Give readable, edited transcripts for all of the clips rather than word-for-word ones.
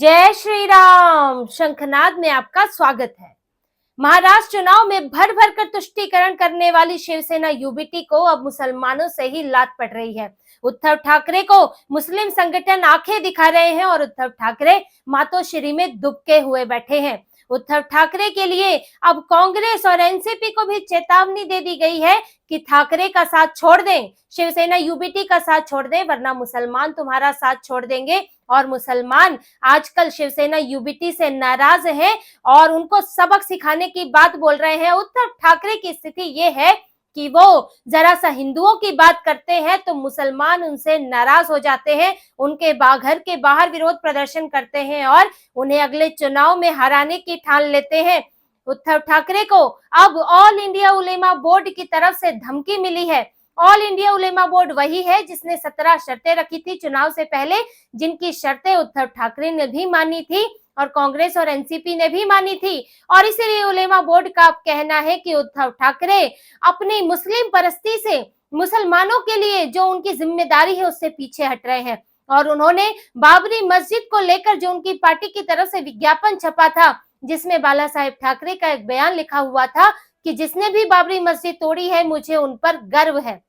जय श्री राम। शंखनाद में आपका स्वागत है। महाराष्ट्र चुनाव में भर भर कर तुष्टीकरण करने वाली शिवसेना यूबीटी को अब मुसलमानों से ही लात पड़ रही है। उद्धव ठाकरे को मुस्लिम संगठन आंखें दिखा रहे हैं और उद्धव ठाकरे मातोश्री में दुबके हुए बैठे हैं। उद्धव ठाकरे के लिए अब कांग्रेस और एनसीपी को भी चेतावनी दे दी गई है कि ठाकरे का साथ छोड़ दें, शिवसेना यूबीटी का साथ छोड़ दें, वरना मुसलमान तुम्हारा साथ छोड़ देंगे। और मुसलमान आजकल शिवसेना यूबीटी से नाराज हैं और उनको सबक सिखाने की बात बोल रहे हैं। उद्धव ठाकरे की स्थिति ये है कि वो जरा सा हिंदुओं की बात करते हैं तो मुसलमान उनसे नाराज हो जाते हैं, उनके घर के बाहर विरोध प्रदर्शन करते हैं और उन्हें अगले चुनाव में हराने की ठान लेते हैं। उद्धव ठाकरे को अब ऑल इंडिया उलेमा बोर्ड की तरफ से धमकी मिली है। ऑल इंडिया उलेमा बोर्ड वही है जिसने 17 शर्तें रखी थी चुनाव से पहले, जिनकी शर्तें उद्धव ठाकरे ने भी मानी थी और कांग्रेस और एनसीपी ने भी मानी थी। और इसीलिए उलेमा बोर्ड का कहना है कि उद्धव ठाकरे अपनी मुस्लिम परस्ती से मुसलमानों के लिए जो उनकी जिम्मेदारी है उससे पीछे हट रहे हैं। और उन्होंने बाबरी मस्जिद को लेकर जो उनकी पार्टी की तरफ से विज्ञापन छपा था, जिसमें बाला साहेब ठाकरे का एक बयान लिखा हुआ था कि जिसने भी बाबरी मस्जिद तोड़ी है मुझे उन पर गर्व है।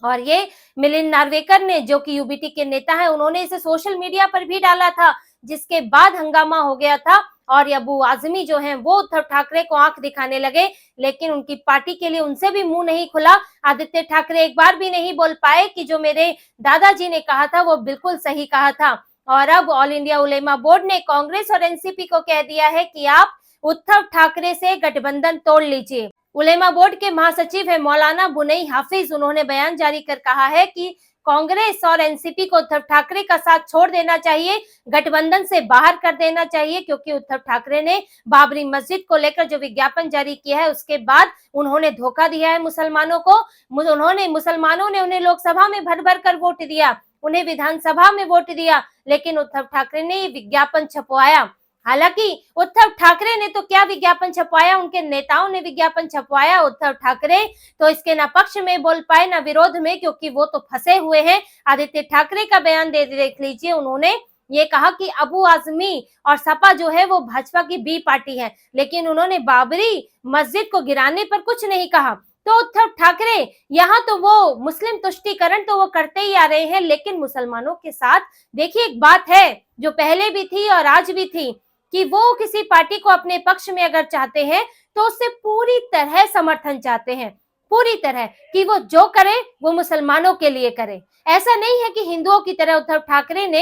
और ये मिलिंद नार्वेकर ने, जो कि यूबीटी के नेता हैं, उन्होंने इसे सोशल मीडिया पर भी डाला था, जिसके बाद हंगामा हो गया था। और अबू आजमी जो हैं वो उद्धव ठाकरे को आंख दिखाने लगे, लेकिन उनकी पार्टी के लिए उनसे भी मुंह नहीं खुला। आदित्य ठाकरे एक बार भी नहीं बोल पाए कि जो मेरे दादाजी ने कहा था वो बिल्कुल सही कहा था। और अब ऑल इंडिया उलेमा बोर्ड ने कांग्रेस और एनसीपी को कह दिया है कि आप उद्धव ठाकरे से गठबंधन तोड़ लीजिए। उलेमा बोर्ड के महासचिव है मौलाना बुनई हाफिज, उन्होंने बयान जारी कर कहा है कि कांग्रेस और एनसीपी को उद्धव ठाकरे का साथ छोड़ देना चाहिए, गठबंधन से बाहर कर देना चाहिए, क्योंकि उद्धव ठाकरे ने बाबरी मस्जिद को लेकर जो विज्ञापन जारी किया है उसके बाद उन्होंने धोखा दिया है मुसलमानों को। मुसलमानों ने उन्हें लोकसभा में भर भर कर वोट दिया, उन्हें विधानसभा में वोट दिया, लेकिन उद्धव ठाकरे ने ये विज्ञापन छपवाया। हालांकि उद्धव ठाकरे ने तो क्या विज्ञापन छपवाया, उनके नेताओं ने विज्ञापन छपवाया। उद्धव ठाकरे तो इसके ना पक्ष में बोल पाए ना विरोध में, क्योंकि वो तो फंसे हुए हैं। आदित्य ठाकरे का बयान देख लीजिए, उन्होंने ये कहा कि अबू आजमी और सपा जो है वो भाजपा की बी पार्टी है, लेकिन उन्होंने बाबरी मस्जिद को गिराने पर कुछ नहीं कहा। तो उद्धव ठाकरे यहाँ तो वो मुस्लिम तुष्टीकरण तो वो करते ही आ रहे हैं, लेकिन मुसलमानों के साथ देखिए एक बात है जो पहले भी थी और आज भी थी कि वो किसी पार्टी को अपने पक्ष में अगर चाहते हैं तो उससे पूरी तरह समर्थन चाहते हैं, पूरी तरह कि वो जो करे वो मुसलमानों के लिए करे। ऐसा नहीं है कि हिंदुओं की तरह उद्धव ठाकरे ने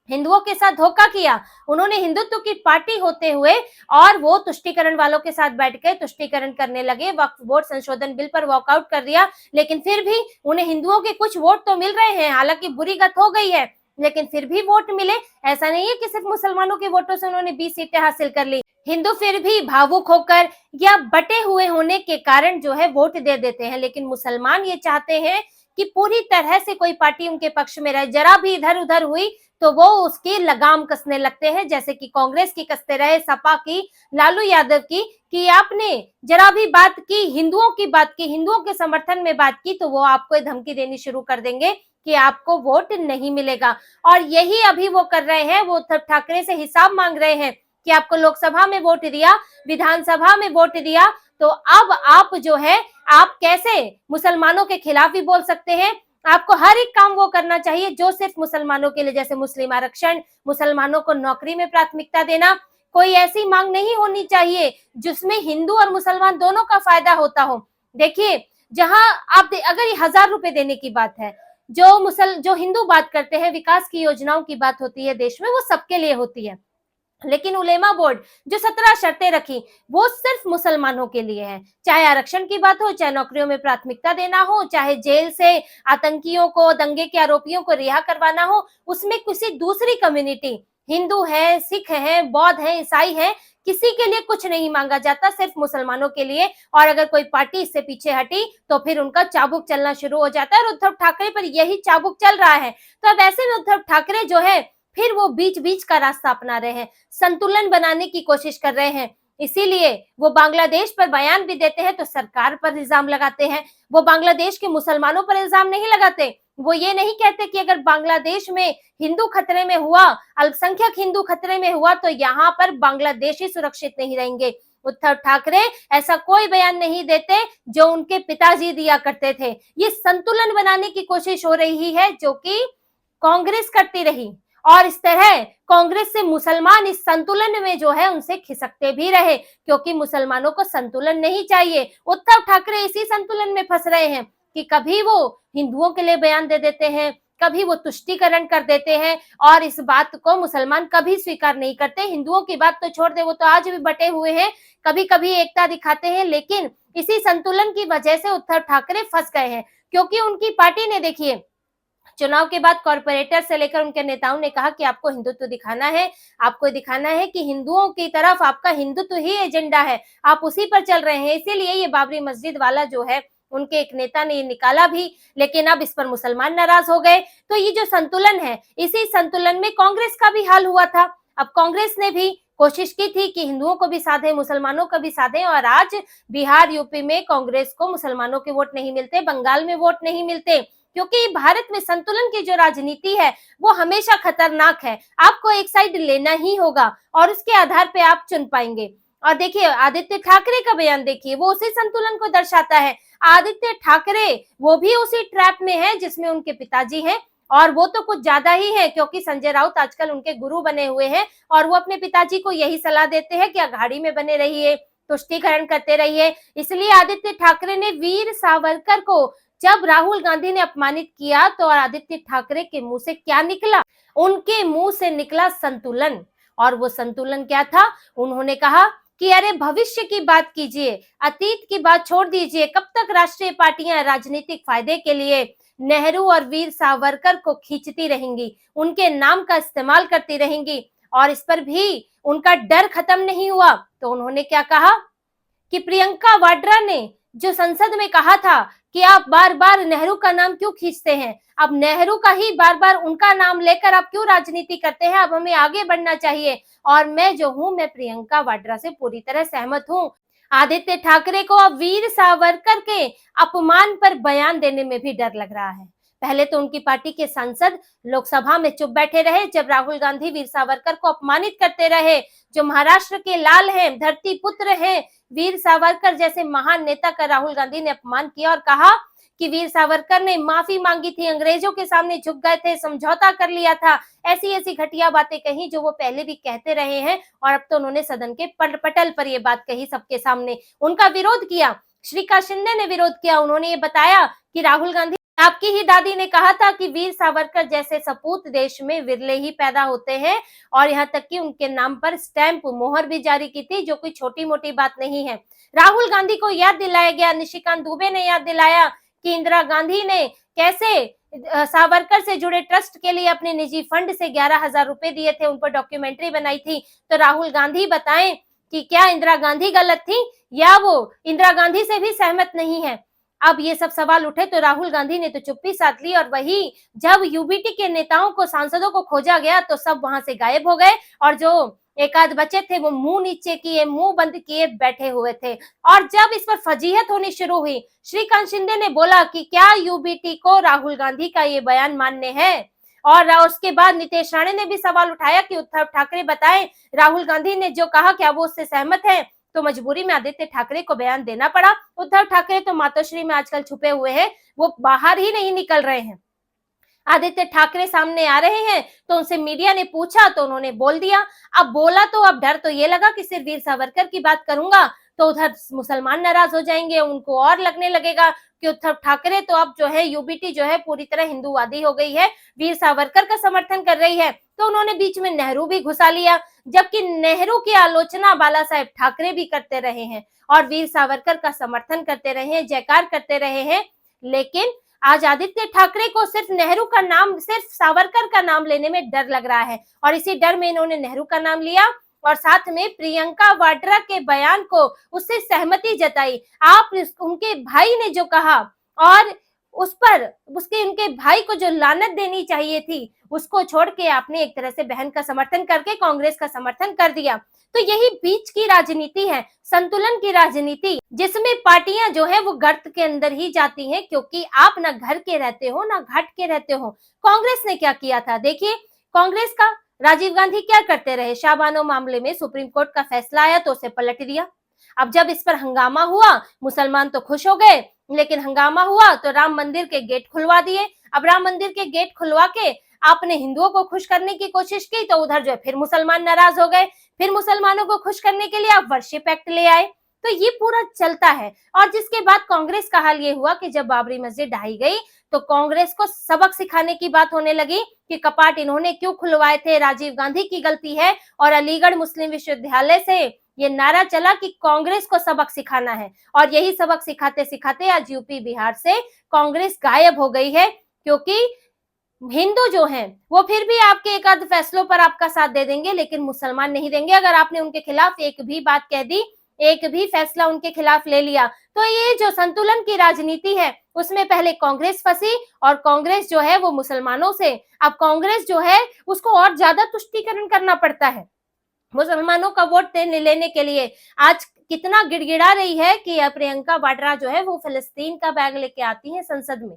हिंदुओं के साथ धोखा किया। उन्होंने हिंदुत्व की पार्टी होते हुए और वो तुष्टीकरण वालों के साथ बैठ के तुष्टीकरण करने लगे, वक्फ बोर्ड संशोधन बिल पर वॉकआउट कर दिया, लेकिन फिर भी उन्हें हिंदुओं के कुछ वोट तो मिल रहे हैं। हालांकि बुरी गत हो गई है, लेकिन फिर भी वोट मिले। ऐसा नहीं है कि सिर्फ मुसलमानों के वोटों से उन्होंने 20 सीटें हासिल कर ली। हिंदू फिर भी भावुक होकर या बटे हुए होने के कारण जो है वोट दे देते हैं, लेकिन मुसलमान ये चाहते हैं कि पूरी तरह से कोई पार्टी उनके पक्ष में रहे। जरा भी इधर उधर हुई तो वो उसकी लगाम कसने लगते हैं, जैसे कि कांग्रेस की कसते रहे, सपा की, लालू यादव की, कि आपने जरा भी बात की, हिंदुओं की बात की, हिंदुओं के समर्थन में बात की, तो वो आपको धमकी देनी शुरू कर देंगे कि आपको वोट नहीं मिलेगा। और यही अभी वो कर रहे हैं, वो उद्धव ठाकरे से हिसाब मांग रहे हैं कि आपको लोकसभा में वोट दिया, विधानसभा में वोट दिया, तो अब आप जो है आप कैसे मुसलमानों के खिलाफ भी बोल सकते हैं। आपको हर एक काम वो करना चाहिए जो सिर्फ मुसलमानों के लिए, जैसे मुस्लिम आरक्षण, मुसलमानों को नौकरी में प्राथमिकता देना, कोई ऐसी मांग नहीं होनी चाहिए जिसमें हिंदू और मुसलमान दोनों का फायदा होता हो। देखिए, जहां आप अगर ये 1000 रुपए देने की बात है, जो हिंदू बात करते हैं, विकास की योजनाओं की बात होती है देश में, वो सबके लिए होती है, लेकिन उलेमा बोर्ड जो 17 शर्तें रखी वो सिर्फ मुसलमानों के लिए है। चाहे आरक्षण की बात हो, चाहे नौकरियों में प्राथमिकता देना हो, चाहे जेल से आतंकियों को, दंगे के आरोपियों को रिहा करवाना हो, उसमें किसी दूसरी कम्युनिटी, हिंदू है, सिख है, बौद्ध है, ईसाई है, किसी के लिए कुछ नहीं मांगा जाता, सिर्फ मुसलमानों के लिए। और अगर कोई पार्टी इससे पीछे हटी तो फिर उनका चाबुक चलना शुरू हो जाता है, और उद्धव ठाकरे पर यही चाबुक चल रहा है। तो अब ऐसे में उद्धव ठाकरे जो है फिर वो बीच बीच का रास्ता अपना रहे हैं, संतुलन बनाने की कोशिश कर रहे हैं। इसीलिए वो बांग्लादेश पर बयान भी देते हैं तो सरकार पर इल्जाम लगाते हैं, वो बांग्लादेश के मुसलमानों पर इल्जाम नहीं लगाते। वो ये नहीं कहते कि अगर बांग्लादेश में हिंदू खतरे में हुआ, अल्पसंख्यक हिंदू खतरे में हुआ, तो यहाँ पर बांग्लादेशी सुरक्षित नहीं रहेंगे। उद्धव ठाकरे ऐसा कोई बयान नहीं देते जो उनके पिताजी दिया करते थे। ये संतुलन बनाने की कोशिश हो रही है जो कि कांग्रेस करती रही, और इस तरह कांग्रेस से मुसलमान इस संतुलन में जो है उनसे खिसकते भी रहे, क्योंकि मुसलमानों को संतुलन नहीं चाहिए। उद्धव ठाकरे इसी संतुलन में फंस रहे हैं कि कभी वो हिंदुओं के लिए बयान दे देते हैं, कभी वो तुष्टीकरण कर देते हैं, और इस बात को मुसलमान कभी स्वीकार नहीं करते। हिंदुओं की बात तो छोड़ दे, वो तो आज भी बटे हुए हैं, कभी कभी एकता दिखाते हैं, लेकिन इसी संतुलन की वजह से उद्धव ठाकरे फंस गए हैं। क्योंकि उनकी पार्टी ने, देखिए, चुनाव के बाद कॉर्पोरेटर से लेकर उनके नेताओं ने कहा कि आपको हिंदुत्व दिखाना है, आपको दिखाना है कि हिंदुओं की तरफ आपका हिंदुत्व ही एजेंडा है, आप उसी पर चल रहे हैं। इसीलिए ये बाबरी मस्जिद वाला जो है उनके एक नेता ने ये निकाला भी, लेकिन अब इस पर मुसलमान नाराज हो गए। तो ये जो संतुलन है, इसी संतुलन में कांग्रेस का भी हाल हुआ था। अब कांग्रेस ने भी कोशिश की थी कि हिंदुओं को भी साधे, मुसलमानों को भी साधे, और आज बिहार यूपी में कांग्रेस को मुसलमानों के वोट नहीं मिलते, बंगाल में वोट नहीं मिलते, क्योंकि भारत में संतुलन की जो राजनीति है वो हमेशा खतरनाक है। आपको एक साइड लेना ही होगा और उसके आधार पे आप चुन पाएंगे। और देखिए आदित्य ठाकरे का बयान देखिए, वो उसी संतुलन को दर्शाता है। आदित्य ठाकरे वो भी उसी ट्रैप में है जिसमें उनके पिताजी हैं, और वो तो कुछ ज्यादा ही है, क्योंकि संजय राउत आजकल उनके गुरु बने हुए हैं, और वो अपने पिताजी को यही सलाह देते हैं कि अघाड़ी में बने रहिए, तुष्टीकरण करते रहिए। इसलिए आदित्य ठाकरे ने वीर सावरकर को जब राहुल गांधी ने अपमानित किया तो आदित्य ठाकरे के मुंह से क्या निकला? उनके मुंह से निकला संतुलन। और वो संतुलन क्या था? उन्होंने कहा कि अरे भविष्य की बात कीजिए, अतीत की बात छोड़ दीजिए। कब तक राष्ट्रीय पार्टियां राजनीतिक फायदे के लिए नेहरू और वीर सावरकर को खींचती रहेंगी, उनके नाम का इस्तेमाल करती रहेंगी, और इस पर भी उनका डर खत्म नहीं हुआ। तो उन्होंने क्या कहा कि प्रियंका वाड्रा ने जो संसद में कहा था कि आप बार बार नेहरू का नाम क्यों खींचते हैं, अब नेहरू का ही बार बार उनका नाम लेकर आप क्यों राजनीति करते हैं, अब हमें आगे बढ़ना चाहिए। और मैं जो हूं, मैं प्रियंका वाड्रा से पूरी तरह सहमत हूं। आदित्य ठाकरे को अब वीर सावरकर के अपमान पर बयान देने में भी डर लग रहा है। पहले तो उनकी पार्टी के सांसद लोकसभा में चुप बैठे रहे जब राहुल गांधी वीर सावरकर को अपमानित करते रहे। जो महाराष्ट्र के लाल हैं, धरती पुत्र हैं, वीर सावरकर जैसे महान नेता का राहुल गांधी ने अपमान किया और कहा कि वीर सावरकर ने माफी मांगी थी, अंग्रेजों के सामने झुक गए थे, समझौता कर लिया था। ऐसी ऐसी घटिया बातें कही जो वो पहले भी कहते रहे हैं, और अब तो उन्होंने सदन के पटल पर ये बात कही सबके सामने। उनका विरोध किया, श्रीकांत शिंदे ने विरोध किया। उन्होंने ये बताया कि राहुल गांधी, आपकी ही दादी ने कहा था कि वीर सावरकर जैसे सपूत देश में विरले ही पैदा होते हैं, और यहाँ तक कि उनके नाम पर स्टैंप मोहर भी जारी की थी, जो कोई छोटी मोटी बात नहीं है। राहुल गांधी को याद दिलाया गया, निशिकांत दुबे ने याद दिलाया कि इंदिरा गांधी ने कैसे सावरकर से जुड़े ट्रस्ट के लिए अपने निजी फंड से 11,000 रुपए दिए थे, उन पर डॉक्यूमेंट्री बनाई थी। तो राहुल गांधी बताएं कि क्या इंदिरा गांधी गलत थी, या वो इंदिरा गांधी से भी सहमत नहीं है? अब ये सब सवाल उठे तो राहुल गांधी ने तो चुप्पी साध ली, और वही जब यूबीटी के नेताओं को, सांसदों को खोजा गया तो सब वहां से गायब हो गए, और जो एक आध बचे थे वो मुंह नीचे किए, मुंह बंद किए बैठे हुए थे। और जब इस पर फजीहत होनी शुरू हुई, श्रीकांत शिंदे ने बोला कि क्या यूबीटी को राहुल गांधी का ये बयान मान्य है? और उसके बाद नीतीश राणे ने भी सवाल उठाया कि उद्धव ठाकरे बताएं, राहुल गांधी ने जो कहा क्या वो उससे सहमत है? तो मजबूरी में आदित्य ठाकरे को बयान देना पड़ा। उद्धव ठाकरे तो मातोश्री में आजकल छुपे हुए हैं, वो बाहर ही नहीं निकल रहे हैं। आदित्य ठाकरे सामने आ रहे हैं तो उनसे मीडिया ने पूछा तो उन्होंने बोल दिया। अब बोला तो अब डर तो ये लगा कि सिर्फ वीर सावरकर की बात करूंगा तो उधर मुसलमान नाराज हो जाएंगे, उनको और लगने लगेगा कि उद्धव ठाकरे तो अब जो है यूबीटी जो है पूरी तरह हिंदूवादी हो गई है, वीर सावरकर का समर्थन कर रही है। तो उन्होंने बीच में नेहरू भी घुसा लिया, जबकि नेहरू की आलोचना बाला साहेब ठाकरे भी करते रहे हैं और वीर सावरकर का समर्थन करते रहे हैं, जयकार करते रहे हैं। लेकिन आज आदित्य ठाकरे को सिर्फ नेहरू का नाम, सिर्फ सावरकर का नाम लेने में डर लग रहा है, और इसी डर में इन्होंने नेहरू का नाम लिया और साथ में प्रियंका वाड्रा के बयान को, उससे सहमति जताई। आप उनके भाई ने जो कहा, और उस पर उसके उनके भाई को जो लानत देनी चाहिए थी उसको छोड़ के आपने एक तरह से बहन का समर्थन करके कांग्रेस का समर्थन कर दिया। तो यही बीच की राजनीति है, संतुलन की राजनीति, जिसमें पार्टियां जो है वो गर्त के अंदर ही जाती हैं, क्योंकि आप ना घर के रहते हो ना घाट के रहते हो। कांग्रेस ने क्या किया था, देखिए कांग्रेस का राजीव गांधी क्या करते रहे, शाहबानो मामले में सुप्रीम कोर्ट का फैसला आया तो उसे पलट दिया। अब जब इस पर हंगामा हुआ, मुसलमान तो खुश हो गए, लेकिन हंगामा हुआ तो राम मंदिर के गेट खुलवा दिए। अब राम मंदिर के गेट खुलवा के आपने हिंदुओं को खुश करने की कोशिश की तो उधर जो है फिर मुसलमान नाराज हो गए, फिर मुसलमानों को खुश करने के लिए आप वर्शिप एक्ट ले आए। तो ये पूरा चलता है। और जिसके बाद कांग्रेस का हाल ये हुआ कि जब बाबरी मस्जिद ढाई गई तो कांग्रेस को सबक सिखाने की बात होने लगी कि कपाट इन्होंने क्यों खुलवाए थे, राजीव गांधी की गलती है। और अलीगढ़ मुस्लिम विश्वविद्यालय से ये नारा चला कि कांग्रेस को सबक सिखाना है, और यही सबक सिखाते सिखाते आज यूपी बिहार से कांग्रेस गायब हो गई है। क्योंकि हिंदू जो हैं वो फिर भी आपके एक आध फैसलों पर आपका साथ दे देंगे, लेकिन मुसलमान नहीं देंगे। अगर आपने उनके खिलाफ एक भी बात कह दी, एक भी फैसला उनके खिलाफ ले लिया, तो ये जो संतुलन की राजनीति है उसमें पहले कांग्रेस फंसी, और कांग्रेस जो है वो मुसलमानों से, अब कांग्रेस जो है उसको और ज्यादा तुष्टीकरण करना पड़ता है मुसलमानों का वोट लेने के लिए। आज कितना गिड़गिड़ा रही है कि प्रियंका वाड्रा जो है वो फिलिस्तीन का बैग लेके आती है संसद में।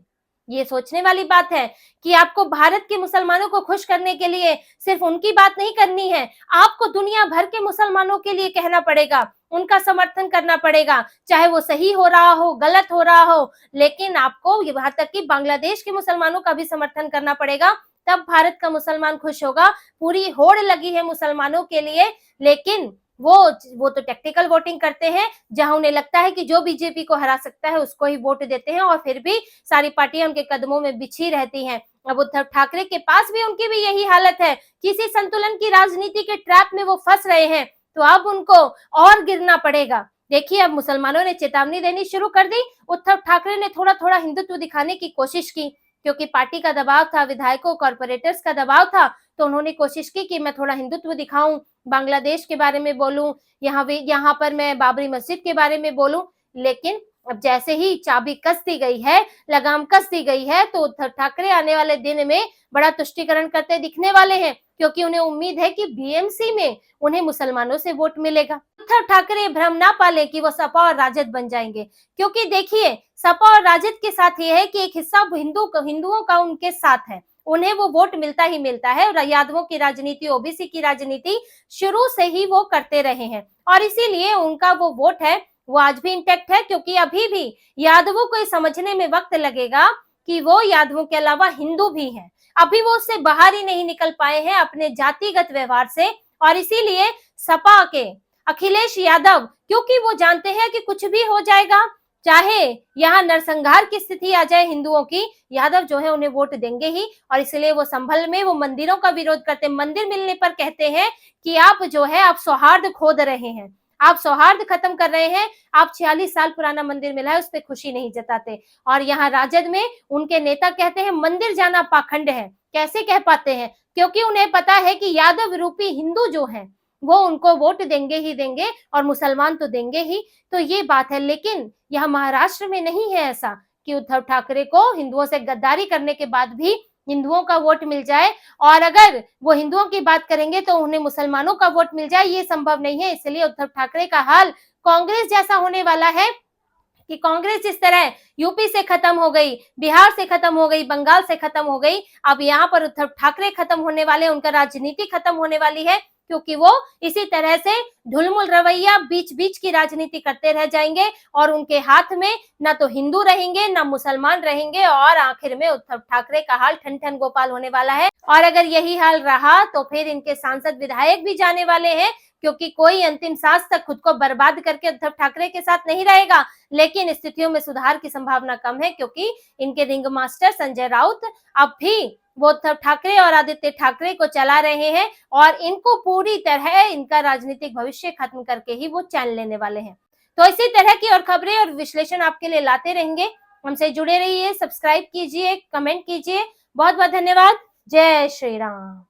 ये सोचने वाली बात है कि आपको भारत के मुसलमानों को खुश करने के लिए सिर्फ उनकी बात नहीं करनी है, आपको दुनिया भर के मुसलमानों के लिए कहना पड़ेगा, उनका समर्थन करना पड़ेगा, चाहे वो सही हो रहा हो, गलत हो रहा हो, लेकिन आपको यहाँ तक कि बांग्लादेश के मुसलमानों का भी समर्थन करना पड़ेगा, तब भारत का मुसलमान खुश होगा। पूरी होड़ लगी है मुसलमानों के लिए, लेकिन वो तो टेक्निकल वोटिंग करते हैं, जहां उन्हें लगता है कि जो बीजेपी को हरा सकता है उसको ही वोट देते हैं, और फिर भी सारी पार्टियां उनके कदमों में बिछी रहती हैं। अब उद्धव ठाकरे के पास भी उनकी भी यही हालत है, किसी संतुलन की राजनीति के ट्रैप में वो फंस रहे हैं, तो अब उनको और गिरना पड़ेगा। देखिए अब मुसलमानों ने चेतावनी देनी शुरू कर दी। उद्धव ठाकरे ने थोड़ा थोड़ा हिंदुत्व दिखाने की कोशिश की, क्योंकि पार्टी का दबाव था, विधायकों कॉर्पोरेटर्स का दबाव था, तो उन्होंने कोशिश की कि मैं थोड़ा हिंदुत्व दिखाऊं, बांग्लादेश के बारे में बोलूं, यहाँ पर मैं बाबरी मस्जिद के बारे में बोलूं। लेकिन अब जैसे ही चाबी कस दी गई है, लगाम कस दी गई है, तो उद्धव ठाकरे आने वाले दिन में बड़ा तुष्टीकरण करते दिखने वाले हैं, क्योंकि उन्हें उम्मीद है कि बीएमसी में उन्हें मुसलमानों से वोट मिलेगा। उद्धव ठाकरे भ्रम ना पाले कि वो सपा और राजद बन जाएंगे, क्योंकि देखिए सपा और राजद के साथ ये है कि एक हिस्सा हिंदुओं का उनके साथ है, उन्हें वो वोट मिलता ही मिलता है। और यादवों की राजनीति, ओबीसी की राजनीति शुरू से ही वो करते रहे हैं, और इसीलिए उनका वो वोट है वो आज भी इंटैक्ट है। क्योंकि अभी भी यादवों को समझने में वक्त लगेगा कि वो यादवों के अलावा हिंदू भी हैं, अभी वो उससे बाहर ही नहीं निकल पाए हैं अपने जातिगत व्यवहार से। और इसीलिए सपा के अखिलेश यादव, क्योंकि वो जानते हैं कि कुछ भी हो जाएगा, चाहे यहाँ नरसंहार की स्थिति आ जाए हिंदुओं की, यादव जो है उन्हें वोट देंगे ही। और इसलिए वो संभल में वो मंदिरों का विरोध करते, मंदिर मिलने पर कहते हैं कि आप जो है आप सौहार्द खोद रहे हैं, आप सौहार्द खत्म कर रहे हैं, आप 46 साल पुराना मंदिर मिला है उस पर खुशी नहीं जताते। और यहाँ राजद में उनके नेता कहते हैं मंदिर जाना पाखंड है। कैसे कह पाते हैं? क्योंकि उन्हें पता है कि यादव रूपी हिंदू जो है वो उनको वोट देंगे ही देंगे, और मुसलमान तो देंगे ही। तो ये बात है। लेकिन यह महाराष्ट्र में नहीं है ऐसा कि उद्धव ठाकरे को हिंदुओं से गद्दारी करने के बाद भी हिंदुओं का वोट मिल जाए, और अगर वो हिंदुओं की बात करेंगे तो उन्हें मुसलमानों का वोट मिल जाए, ये संभव नहीं है। इसलिए उद्धव ठाकरे का हाल कांग्रेस जैसा होने वाला है कि कांग्रेस जिस तरह यूपी से खत्म हो गई, बिहार से खत्म हो गई, बंगाल से खत्म हो गई, अब यहाँ पर उद्धव ठाकरे खत्म होने वाले, उनका राजनीति खत्म होने वाली है। क्योंकि वो इसी तरह से ढुलमुल रवैया, बीच बीच की राजनीति करते रह जाएंगे, और उनके हाथ में ना तो हिंदू रहेंगे ना मुसलमान रहेंगे, और आखिर में उद्धव ठाकरे का हाल ठन ठन गोपाल होने वाला है। और अगर यही हाल रहा तो फिर इनके सांसद विधायक भी जाने वाले हैं, क्योंकि कोई अंतिम सांस तक खुद को बर्बाद करके उद्धव ठाकरे के साथ नहीं रहेगा। लेकिन स्थितियों में सुधार की संभावना कम है, क्योंकि इनके रिंग मास्टर संजय राउत अब भी वो उद्धव ठाकरे और आदित्य ठाकरे को चला रहे हैं, और इनको पूरी तरह इनका राजनीतिक भविष्य खत्म करके ही वो चैन लेने वाले हैं। तो इसी तरह की और खबरें और विश्लेषण आपके लिए लाते रहेंगे। हमसे जुड़े रहिए, सब्सक्राइब कीजिए, कमेंट कीजिए। बहुत बहुत धन्यवाद। जय श्री राम।